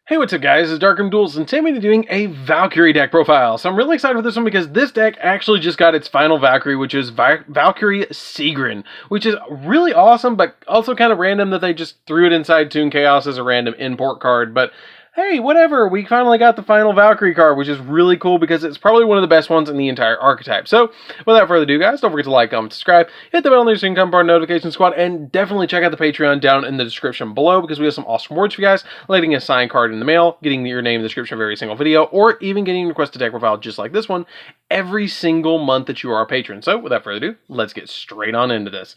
Hey, what's up guys, it's DarkArmedDuelist, and today I'm going to be doing a Valkyrie deck profile. So I'm really excited for this one because this deck actually just got its final Valkyrie, which is Valkyrie Sigrun, which is really awesome, but also kind of random that they just threw it inside Toon Chaos as a random import card. But hey, whatever, we finally got the final Valkyrie card, which is really cool because it's probably one of the best ones in the entire archetype. So, without further ado, guys, don't forget to like, comment, subscribe, hit the bell on there so you can become part of the notification squad, and definitely check out the Patreon down in the description below because we have some awesome rewards for you guys, like getting a signed card in the mail, getting your name in the description of every single video, or even getting a requested deck profile just like this one every single month that you are a patron. So, without further ado, let's get straight on into this.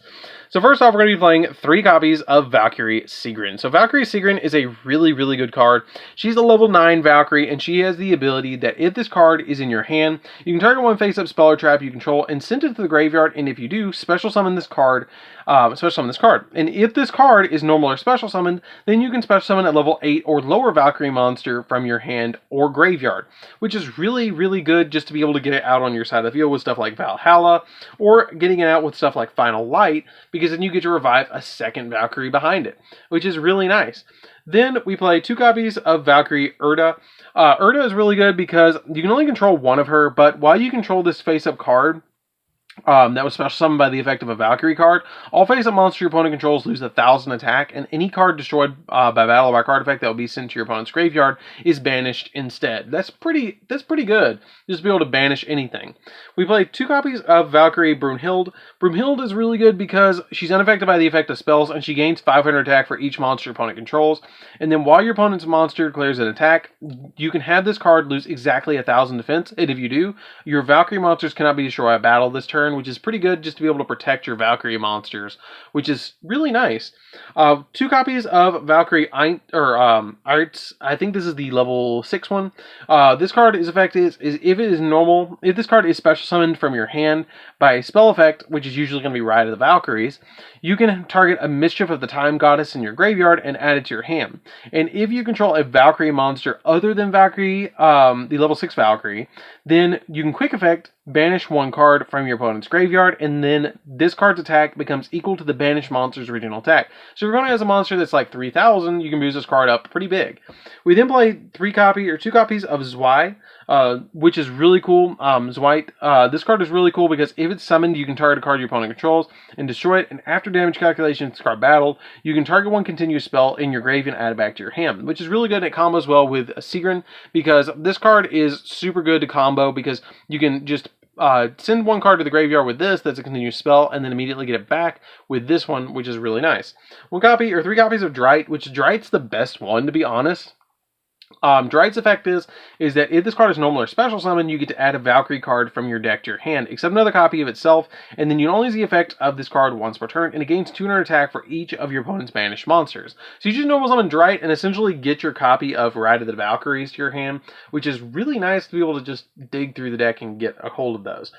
So first off, we're going to be playing 3 copies of Valkyrie Sigrun. So Valkyrie Sigrun is a really, really good card. She's a level 9 Valkyrie, and she has the ability that if this card is in your hand, you can target one face-up spell or trap you control and send it to the graveyard, and if you do, special summon this card. And if this card is normal or special summoned, then you can special summon a level 8 or lower Valkyrie monster from your hand or graveyard, which is really, really good just to be able to get it out on your side of the field with stuff like Valhalla, or getting it out with stuff like Final Light, because then you get to revive a second Valkyrie behind it, which is really nice. Then we play 2 copies of Valkyrie Urda. Urda is really good because you can only control one of her, but while you control this face-up card, that was special summoned by the effect of a Valkyrie card, all face-up monster your opponent controls lose 1,000 attack, and any card destroyed by battle by card effect that will be sent to your opponent's graveyard is banished instead. That's pretty good, just to be able to banish anything. We play 2 copies of Valkyrie Brunhild. Brunhild is really good because she's unaffected by the effect of spells, and she gains 500 attack for each monster your opponent controls. And then while your opponent's monster declares an attack, you can have this card lose exactly 1,000 defense, and if you do, your Valkyrie monsters cannot be destroyed by battle this turn, which is pretty good just to be able to protect your Valkyrie monsters, which is really nice. 2 copies of Valkyrie Arts. I think this is the level 6 one. This card is effective if it is normal. If this card is special summoned from your hand by a spell effect, which is usually going to be Ride of the Valkyries, you can target a Mischief of the Time Goddess in your graveyard and add it to your hand. And if you control a Valkyrie monster other than Valkyrie, the level 6 Valkyrie, then you can quick effect banish 1 card from your opponent's graveyard, and then this card's attack becomes equal to the banished monster's original attack. So if your opponent has a monster that's like 3,000, you can boost this card up pretty big. We then play 2 copies of Zwei, which is really cool. This card is really cool because if it's summoned, you can target a card your opponent controls and destroy it, and after damage calculation, this card battled, you can target 1 continuous spell in your grave and add it back to your hand, which is really good, and it combos well with Sigrun because this card is super good to combo because you can just send 1 card to the graveyard with this, that's a continuous spell, and then immediately get it back with this one, which is really nice. 3 copies of Drite, which Drite's the best one, to be honest. Drite's effect is that if this card is normal or special summon, you get to add a Valkyrie card from your deck to your hand, except another copy of itself, and then you only use the effect of this card once per turn, and it gains 200 attack for each of your opponent's banished monsters. So you just normal summon Drite and essentially get your copy of Ride of the Valkyries to your hand, which is really nice to be able to just dig through the deck and get a hold of those.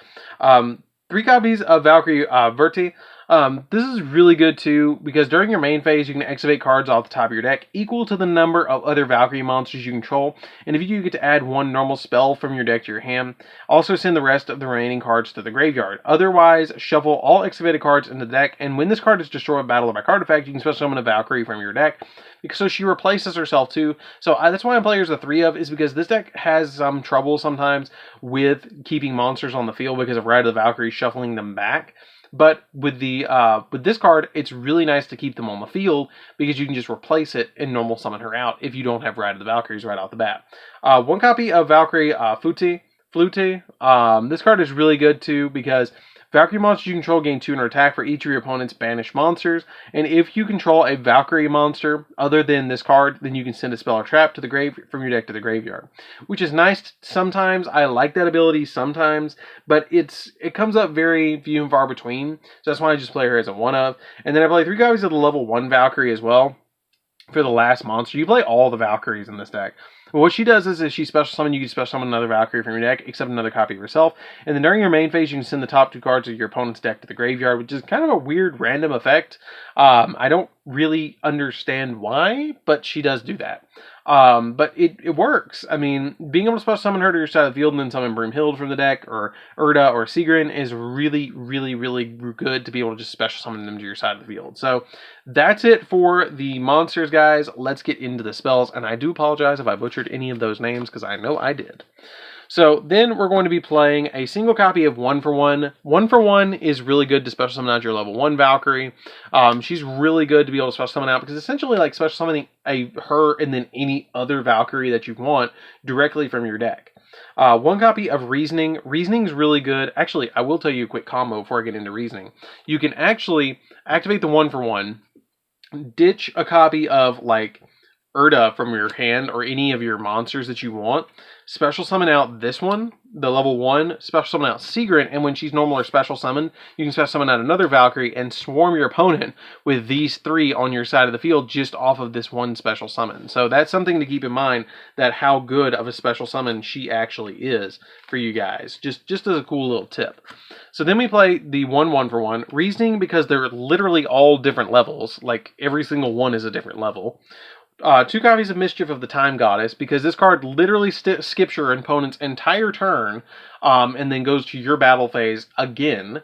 3 copies of Valkyrie Verti. This is really good too because during your main phase you can activate cards off the top of your deck equal to the number of other Valkyrie monsters you control, and if you do, you get to add 1 normal spell from your deck to your hand. Also send the rest of the remaining cards to the graveyard. Otherwise, shuffle all activated cards into the deck, and when this card is destroyed by battle or by card effect, you can special summon a Valkyrie from your deck, so she replaces herself too. So that's why I'm playing the 3 of, is because this deck has some trouble sometimes with keeping monsters on the field because of Ride of the Valkyrie shuffling them back. But with this card, it's really nice to keep them on the field because you can just replace it and normal summon her out if you don't have Ride of the Valkyries right off the bat. 1 copy of Valkyrie Flute. This card is really good too because Valkyrie monsters you control gain 200 attack for each of your opponent's banished monsters, and if you control a Valkyrie monster other than this card, then you can send a spell or trap to the grave from your deck to the graveyard, which is nice sometimes. I like that ability sometimes, but it comes up very few and far between, so that's why I just play her as a 1 of. And then I play 3 copies of the level 1 Valkyrie as well. For the last monster, you play all the Valkyries in this deck. What she does is she special summon, you can special summon another Valkyrie from your deck, except another copy of herself. And then during your main phase, you can send the top 2 cards of your opponent's deck to the graveyard, which is kind of a weird random effect. I don't really understand why, but she does do that. But it works. I mean, being able to special summon her to your side of the field and then summon Broomhild from the deck, or Urda or Sigrun, is really, really, really good to be able to just special summon them to your side of the field. So that's it for the monsters, guys. Let's get into the spells, and I do apologize if I butchered any of those names, because I know I did. So then we're going to be playing a single copy of 1-for-1. 1-for-1 is really good to special summon out your level 1 Valkyrie. She's really good to be able to special summon out, because essentially like special summoning her and then any other Valkyrie that you want directly from your deck. 1 copy of Reasoning. Reasoning's really good. Actually, I will tell you a quick combo before I get into Reasoning. You can actually activate the 1-for-1, ditch a copy of like Urda from your hand or any of your monsters that you want, special summon out this one, the level 1, special summon out Sigrun, and when she's normal or special summoned, you can special summon out another Valkyrie and swarm your opponent with these 3 on your side of the field just off of this 1 special summon. So that's something to keep in mind, that how good of a special summon she actually is for you guys, just as a cool little tip. So then we play the 1-1-for-1. Reasoning, because they're literally all different levels, like every single one is a different level. 2 copies of Mischief of the Time Goddess, because this card literally skips your opponent's entire turn, and then goes to your battle phase again,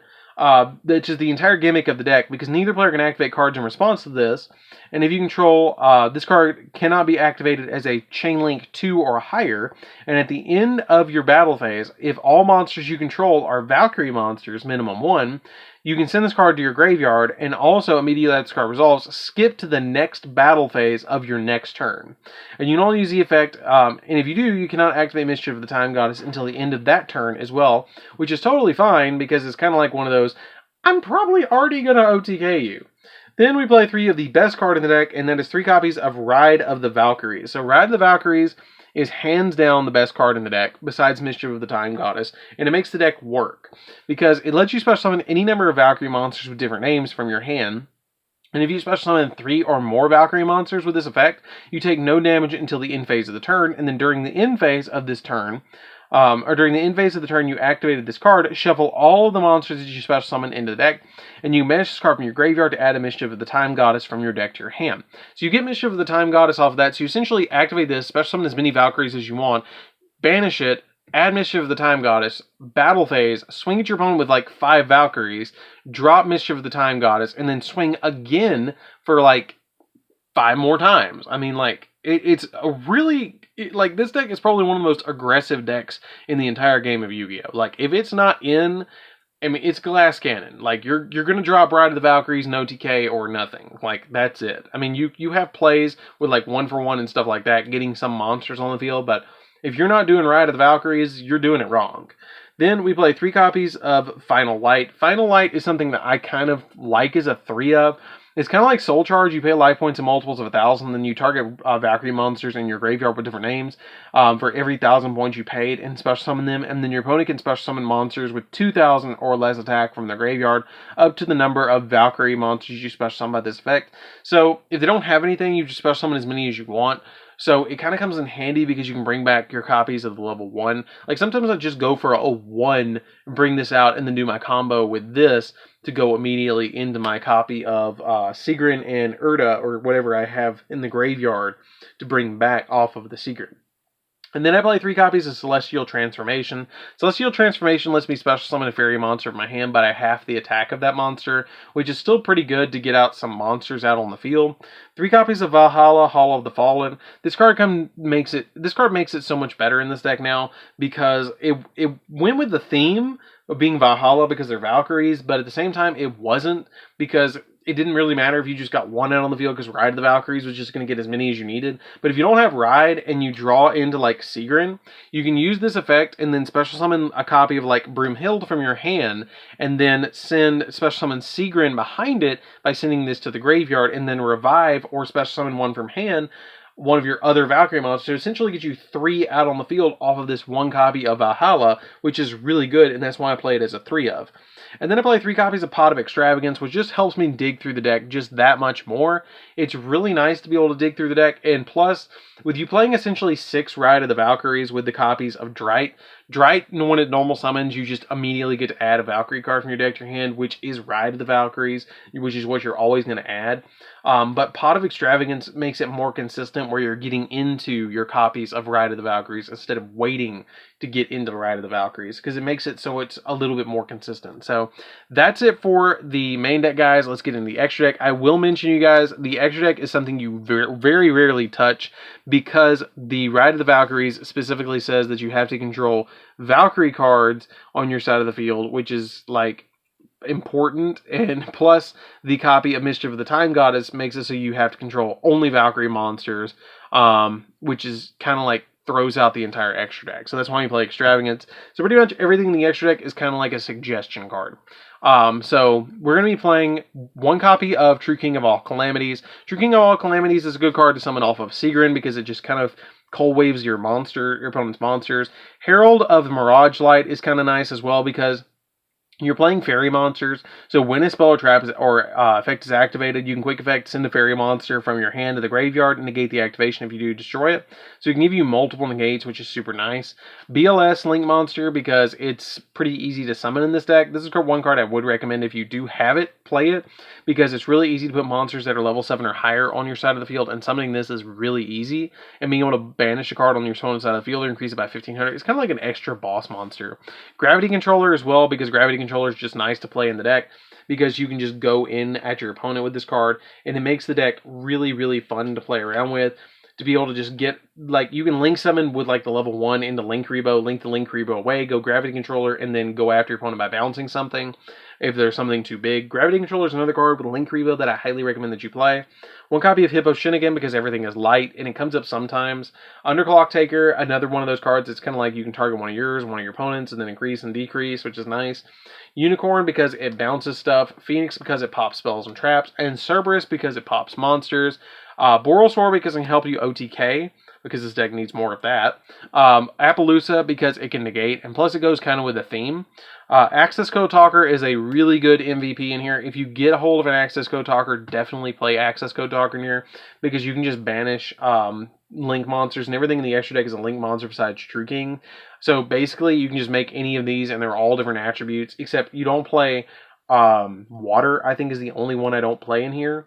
which is the entire gimmick of the deck, because neither player can activate cards in response to this, and if you control, this card cannot be activated as a chain link 2 or higher, and at the end of your battle phase, if all monsters you control are Valkyrie monsters, minimum 1, you can send this card to your graveyard, and also immediately as this card resolves, skip to the next battle phase of your next turn. And you can only use the effect, and if you do, you cannot activate Mischief of the Time Goddess until the end of that turn as well, which is totally fine, because it's kind of like one of those, I'm probably already going to OTK you. Then we play 3 of the best card in the deck, and that is 3 copies of Ride of the Valkyries. So Ride of the Valkyries is hands down the best card in the deck, besides Mischief of the Time Goddess, and it makes the deck work, because it lets you special summon any number of Valkyrie monsters with different names from your hand, and if you special summon 3 or more Valkyrie monsters with this effect, you take no damage until the end phase of the turn, and then during the end phase of this turn, during the end phase of the turn you activated this card, shuffle all of the monsters that you special summon into the deck, and you banish this card from your graveyard to add a Mischief of the Time Goddess from your deck to your hand. So you get Mischief of the Time Goddess off of that, so you essentially activate this, special summon as many Valkyries as you want, banish it, add Mischief of the Time Goddess, battle phase, swing at your opponent with like 5 Valkyries, drop Mischief of the Time Goddess, and then swing again for like 5 more times. I mean, like, it's a really, like, this deck is probably one of the most aggressive decks in the entire game of Yu-Gi-Oh! Like, if it's not in, I mean, it's Glass Cannon. Like, you're going to drop Ride of the Valkyries, no TK, or nothing. Like, that's it. I mean, you have plays with, like, 1-for-1 and stuff like that, getting some monsters on the field, but if you're not doing Ride of the Valkyries, you're doing it wrong. Then we play 3 copies of Final Light. Final Light is something that I kind of like as a 3 of. It's kind of like Soul Charge. You pay life points in multiples of 1,000, then you target Valkyrie monsters in your graveyard with different names for every 1,000 points you paid and special summon them, and then your opponent can special summon monsters with 2,000 or less attack from their graveyard up to the number of Valkyrie monsters you special summon by this effect. So if they don't have anything, you just special summon as many as you want. So it kind of comes in handy because you can bring back your copies of the level 1. Like sometimes I just go for a 1, bring this out, and then do my combo with this to go immediately into my copy of Sigrun and Urda, or whatever I have in the graveyard to bring back off of the Sigrun. And then I play 3 copies of Celestial Transformation. Celestial Transformation lets me special summon a fairy monster from my hand, but I half the attack of that monster, which is still pretty good to get out some monsters out on the field. 3 copies of Valhalla, Hall of the Fallen. This card makes it so much better in this deck now, because it went with the theme of being Valhalla because they're Valkyries, but at the same time it wasn't, because it didn't really matter if you just got 1 out on the field, because Ride of the Valkyries was just going to get as many as you needed. But if you don't have Ride and you draw into like Sigrun, you can use this effect and then special summon a copy of like Broomhild from your hand, and then special summon Sigrun behind it by sending this to the graveyard, and then revive or special summon one from hand one of your other Valkyrie monsters to essentially get you 3 out on the field off of this 1 copy of Valhalla, which is really good, and that's why I play it as a 3 of. And then I play 3 copies of Pot of Extravagance, which just helps me dig through the deck just that much more. It's really nice to be able to dig through the deck, and plus, with you playing essentially 6 Ride of the Valkyries with the copies of Drite, when it normal summons, you just immediately get to add a Valkyrie card from your deck to your hand, which is Ride of the Valkyries, which is what you're always going to add. But Pot of Extravagance makes it more consistent where you're getting into your copies of Ride of the Valkyries instead of waiting to get into the Ride of the Valkyries, because it makes it so it's a little bit more consistent. So that's it for the main deck, guys. Let's get into the extra deck. I will mention, you guys, the extra deck is something you very rarely touch, because the Ride of the Valkyries specifically says that you have to control Valkyrie cards on your side of the field, which is like important, and plus the copy of Mischief of the Time Goddess makes it so you have to control only Valkyrie monsters, which is kind of like throws out the entire extra deck. So that's why you play Extravagance. So pretty much everything in the extra deck is kind of like a suggestion card. So we're going to be playing 1 copy of True King of All Calamities. True King of All Calamities is a good card to summon off of Sigrun, because it just kind of cold waves your opponent's monsters. Herald of the Mirage Light is kind of nice as well, because you're playing fairy monsters, so when a spell or trap or effect is activated, you can quick effect send a fairy monster from your hand to the graveyard and negate the activation. If you do, destroy it. So it can give you multiple negates, which is super nice. BLS Link Monster, because it's pretty easy to summon in this deck. This is one card I would recommend if you do have it, play it, because it's really easy to put monsters that are level 7 or higher on your side of the field, and summoning this is really easy, and being able to banish a card on your opponent's side of the field or increase it by 1500 is kind of like an extra boss monster. Gravity Controller as well, because Gravity Controller is just nice to play in the deck, because you can just go in at your opponent with this card, and it makes the deck really fun to play around with. To be able to just get, like, you can link summon with like the level 1 into Link Rebo, link the Link Rebo away, go Gravity Controller, and then go after your opponent by bouncing something if there's something too big. Gravity Controller is another card with Link Rebo that I highly recommend that you play. 1 copy of Hippo Shinigami, because everything is light and it comes up sometimes. Underclock Taker, another one of those cards. It's kind of like you can target one of yours, one of your opponents, and then increase and decrease, which is nice. Unicorn, because it bounces stuff. Phoenix, because it pops spells and traps. And Cerberus, because it pops monsters. Boroswar, because it can help you OTK, because this deck needs more of that. Appaloosa, because it can negate, and plus it goes kind of with a theme. Access Code Talker is a really good MVP in here. If you get a hold of an Access Code Talker, definitely play Access Code Talker in here, because you can just banish Link monsters, and everything in the extra deck is a Link monster besides True King. So basically, you can just make any of these, and they're all different attributes, except you don't play Water, I think is the only one I don't play in here.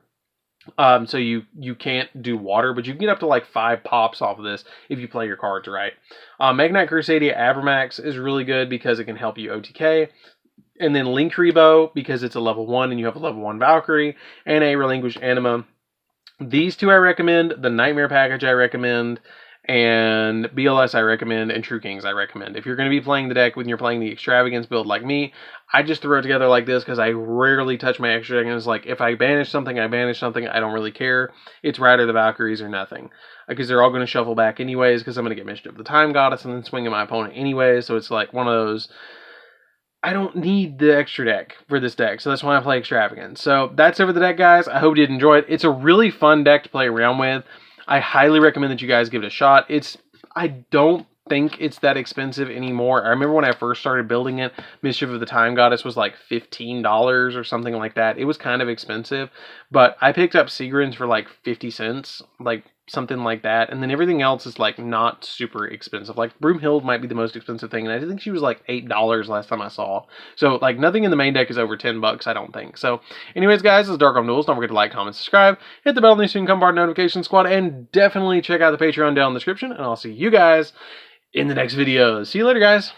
So you can't do water, but you can get up to like 5 pops off of this if you play your cards right. Magnite Crusadia Avramax is really good because it can help you OTK. And then Link Rebo, because it's a level 1 and you have a level 1 Valkyrie, and a Relinquished Anima. These 2 I recommend, the Nightmare Package I recommend, and BLS I recommend, and True Kings I recommend. If you're going to be playing the deck when you're playing the Extravagance build like me, I just throw it together like this because I rarely touch my extra deck, and it's like, if I banish something, I banish something. I don't really care. It's Rider the Valkyries or nothing. Because they're all going to shuffle back anyways, because I'm going to get Mischief of the Time Goddess and then swing at my opponent anyways, so it's like one of those, I don't need the extra deck for this deck, so that's why I play Extravagance. So that's it for the deck, guys. I hope you did enjoy it. It's a really fun deck to play around with. I highly recommend that you guys give it a shot. I don't think it's that expensive anymore. I remember when I first started building it, Mischief of the Time Goddess was like $15 or something like that. It was kind of expensive, but I picked up Sigrun's for like 50 cents, like something like that, and then everything else is like not super expensive. Like Broomhild might be the most expensive thing, and I think she was like $8 last time I saw. So like nothing in the main deck is over 10 bucks, I don't think. So anyways, guys, this is DarkArmedDuelist. Don't forget to like, comment, subscribe, hit the bell so you can become part of the notification squad, and definitely check out the Patreon down in the description, and I'll see you guys in the next video. See you later, guys.